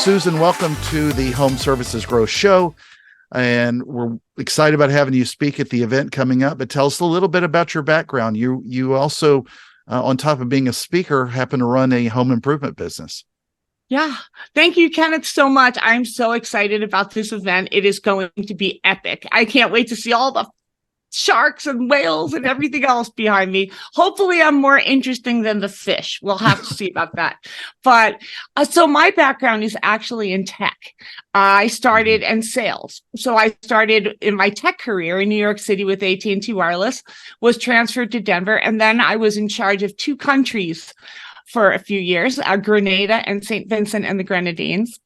Susan, welcome to the Home Services Growth Show. And we're excited about having you speak at the event coming up. But tell us a little bit about your background. You also, on top of being a speaker, happen to run a home improvement business. Yeah. Thank you, Kenneth, so much. I'm so excited about this event. It is going to be epic. I can't wait to see all the sharks and whales and everything else behind me. Hopefully I'm more interesting than the fish. We'll have to see about that. But so my background is actually in tech. I started in sales. So I started in my tech career in New York City with AT&T Wireless, was transferred to Denver, and then I was in charge of 2 countries for a few years, Grenada and St. Vincent and the Grenadines.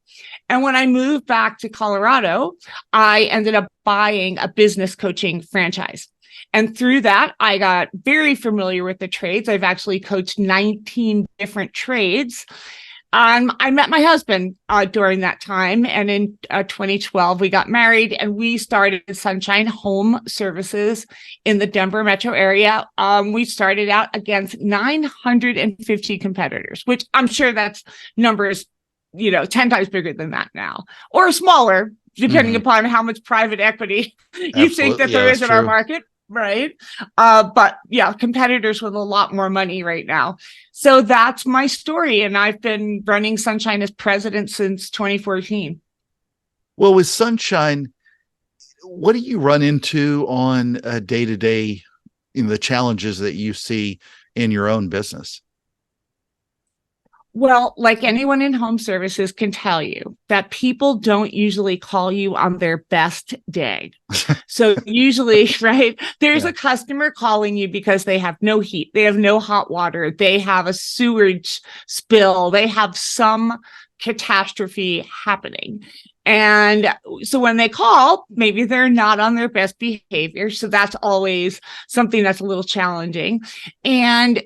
And when I moved back to Colorado, I ended up buying a business coaching franchise. And through that, I got very familiar with the trades. I've actually coached 19 different trades. I met my husband during that time. And in 2012, we got married and we started Sunshine Home Services in the Denver metro area. We started out against 950 competitors, which I'm sure that's numbers 10 times bigger than that now, or smaller, depending upon how much private equity you think that there is in our market, right? But yeah, competitors with a lot more money right now. So that's my story. And I've been running Sunshine as president since 2014. Well, with Sunshine, what do you run into on a day-to-day in the challenges that you see in your own business? Well, like anyone in home services can tell you that people don't usually call you on their best day. So usually, right, there's a customer calling you because they have no heat, they have no hot water, they have a sewage spill, they have some catastrophe happening. And so when they call, maybe they're not on their best behavior. So that's always something that's a little challenging. And,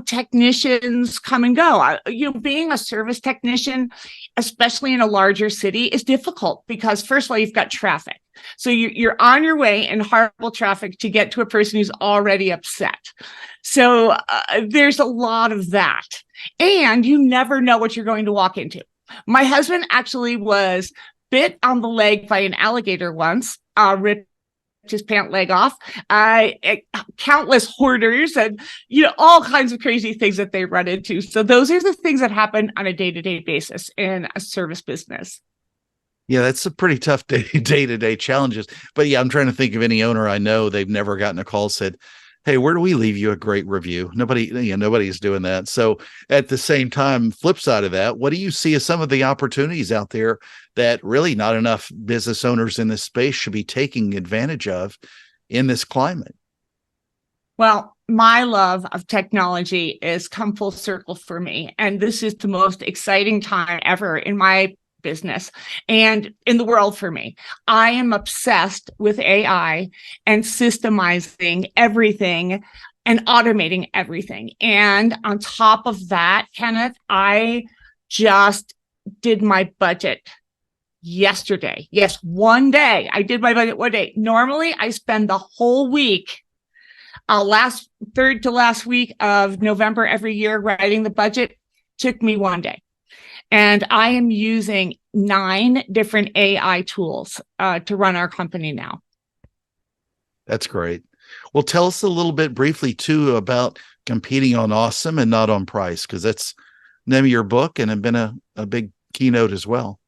technicians come and go. Being a service technician, especially in a larger city, is difficult because, first of all, you've got traffic. So you're on your way in horrible traffic to get to a person who's already upset. So there's a lot of that. And you never know what you're going to walk into. My husband actually was bit on the leg by an alligator once, ripped his pant leg off, countless hoarders and, all kinds of crazy things that they run into. So those are the things that happen on a day-to-day basis in a service business. Yeah, that's a pretty tough day-to-day challenges. But yeah, I'm trying to think of any owner I know, they've never gotten a call said, hey, where do we leave you a great review? Nobody's doing that. So at the same time, flip side of that, what do you see as some of the opportunities out there that really not enough business owners in this space should be taking advantage of in this climate? Well, my love of technology is come full circle for me. And this is the most exciting time ever in my business and in the world for me. I am obsessed with AI and systemizing everything and automating everything. And on top of that, Kenneth, I just did my budget yesterday. Yes, one day. I did my budget one day. Normally, I spend the whole week, third to last week of November every year writing the budget. Took me one day. And I am using 9 different AI tools to run our company now. That's great. Well, tell us a little bit briefly, too, about competing on awesome and not on price, because that's the name of your book and have been a big keynote as well.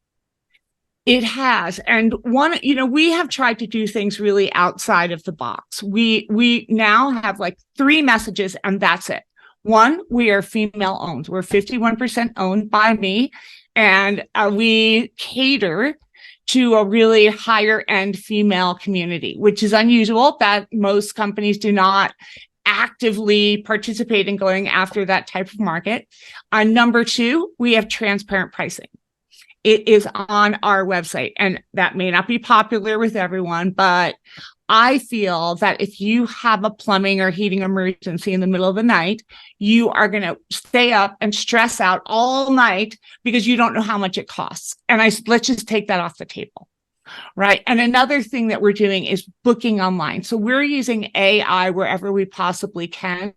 It has. And we have tried to do things really outside of the box. We now have like 3 messages and that's it. 1, we are female owned. We're 51% owned by me, and we cater to a really higher end female community, which is unusual that most companies do not actively participate in going after that type of market. Number 2, we have transparent pricing. It is on our website, and that may not be popular with everyone, but I feel that if you have a plumbing or heating emergency in the middle of the night, you are going to stay up and stress out all night because you don't know how much it costs. And let's just take that off the table. Right. And another thing that we're doing is booking online. So we're using AI wherever we possibly can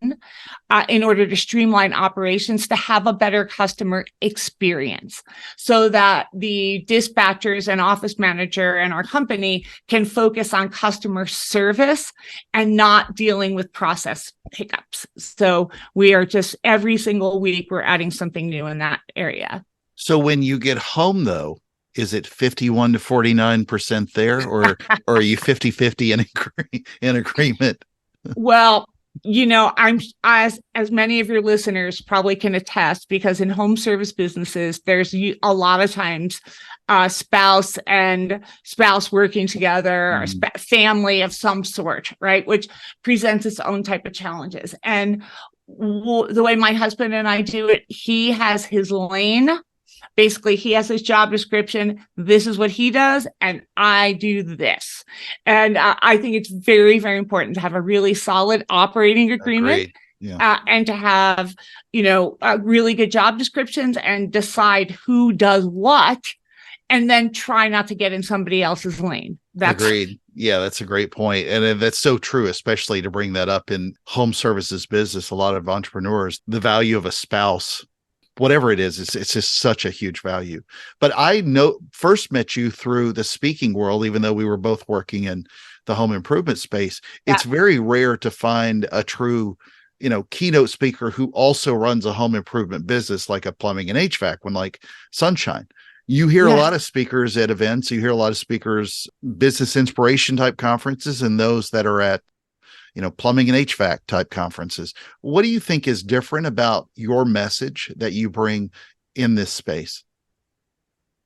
in order to streamline operations to have a better customer experience so that the dispatchers and office manager and our company can focus on customer service and not dealing with process hiccups. So we are just every single week, we're adding something new in that area. So when you get home, though, is it 51 to 49% there, or are you 50-50 in agreement? Well, I'm as many of your listeners probably can attest, because in home service businesses, there's a lot of times spouse working together, or family of some sort, right? Which presents its own type of challenges. And the way my husband and I do it, he has his lane. Basically, he has his job description. This is what he does, and I do this. And I think it's very, very important to have a really solid operating agreement. Yeah. And to have, really good job descriptions and decide who does what, and then try not to get in somebody else's lane. Agreed. Yeah, that's a great point. And that's so true, especially to bring that up in home services business. A lot of entrepreneurs, the value of a spouse, whatever it is, it's just such a huge value. But I first met you through the speaking world, even though we were both working in the home improvement space. Yeah. It's very rare to find a true, keynote speaker who also runs a home improvement business, like a plumbing and HVAC one, like Sunshine. You hear a lot of speakers at events. You hear a lot of speakers, business inspiration type conferences, and those that are at plumbing and HVAC type conferences. What do you think is different about your message that you bring in this space?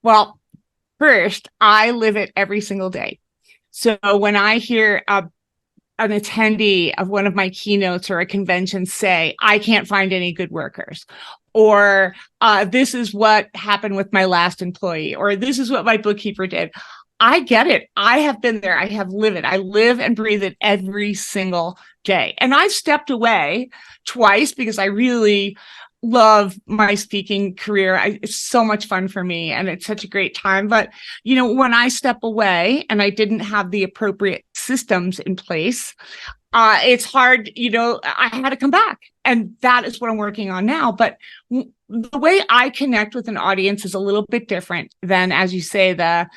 Well, first, I live it every single day. So when I hear an attendee of one of my keynotes or a convention say, I can't find any good workers, or this is what happened with my last employee, or this is what my bookkeeper did, I get it. I have been there. I have lived it. I live and breathe it every single day. And I've stepped away twice because I really love my speaking career. It's so much fun for me, and it's such a great time. But, when I step away and I didn't have the appropriate systems in place, it's hard, I had to come back. And that is what I'm working on now. But the way I connect with an audience is a little bit different than, as you say, the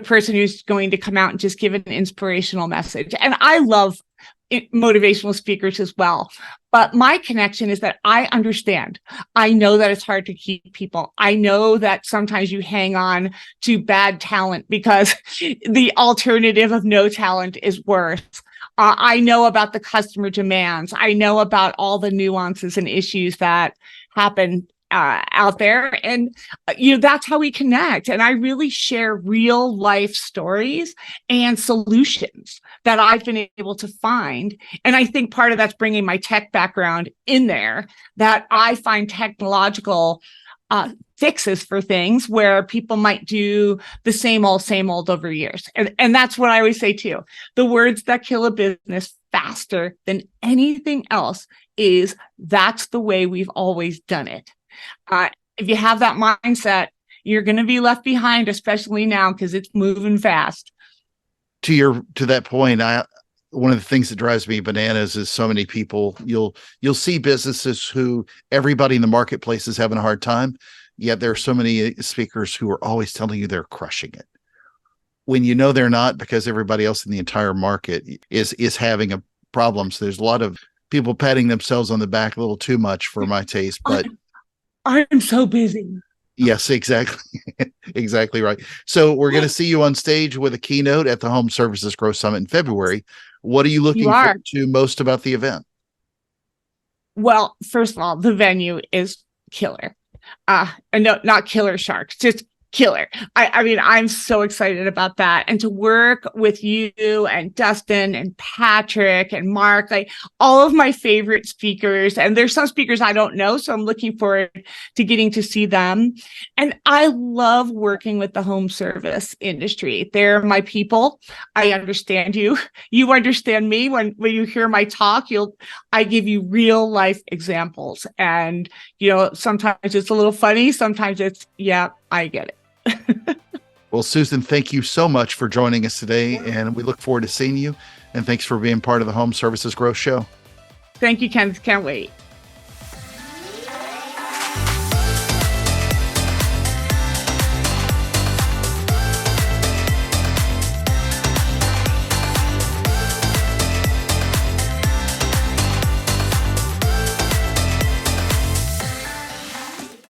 person who's going to come out and just give an inspirational message. And I love motivational speakers as well. But my connection is that I understand. I know that it's hard to keep people. I know that sometimes you hang on to bad talent because the alternative of no talent is worse. I know about the customer demands. I know about all the nuances and issues that happen out there. And, that's how we connect. And I really share real life stories and solutions that I've been able to find. And I think part of that's bringing my tech background in there, that I find technological fixes for things where people might do the same old over years. And that's what I always say too. The words that kill a business faster than anything else is, that's the way we've always done it. If you have that mindset, you're going to be left behind, especially now, because it's moving fast. To that point, one of the things that drives me bananas is so many people, you'll see businesses who everybody in the marketplace is having a hard time, yet there are so many speakers who are always telling you they're crushing it, when they're not, because everybody else in the entire market is having a problem. So there's a lot of people patting themselves on the back a little too much for my taste, but I'm so busy. Yes, exactly. Exactly right. So we're going to see you on stage with a keynote at the Home Services Growth Summit in February. What are you looking forward to most about the event? Well, first of all, the venue is killer. And no, not killer sharks, just killer. I mean, I'm so excited about that. And to work with you and Dustin and Patrick and Mark, like all of my favorite speakers. And there's some speakers I don't know, so I'm looking forward to getting to see them. And I love working with the home service industry. They're my people. I understand you. You understand me. When you hear my talk, I give you real life examples. And, sometimes it's a little funny. Sometimes it's, yeah, I get it. Well, Susan, thank you so much for joining us today, and we look forward to seeing you. And thanks for being part of the Home Services Growth Show. Thank you, Ken. Can't wait.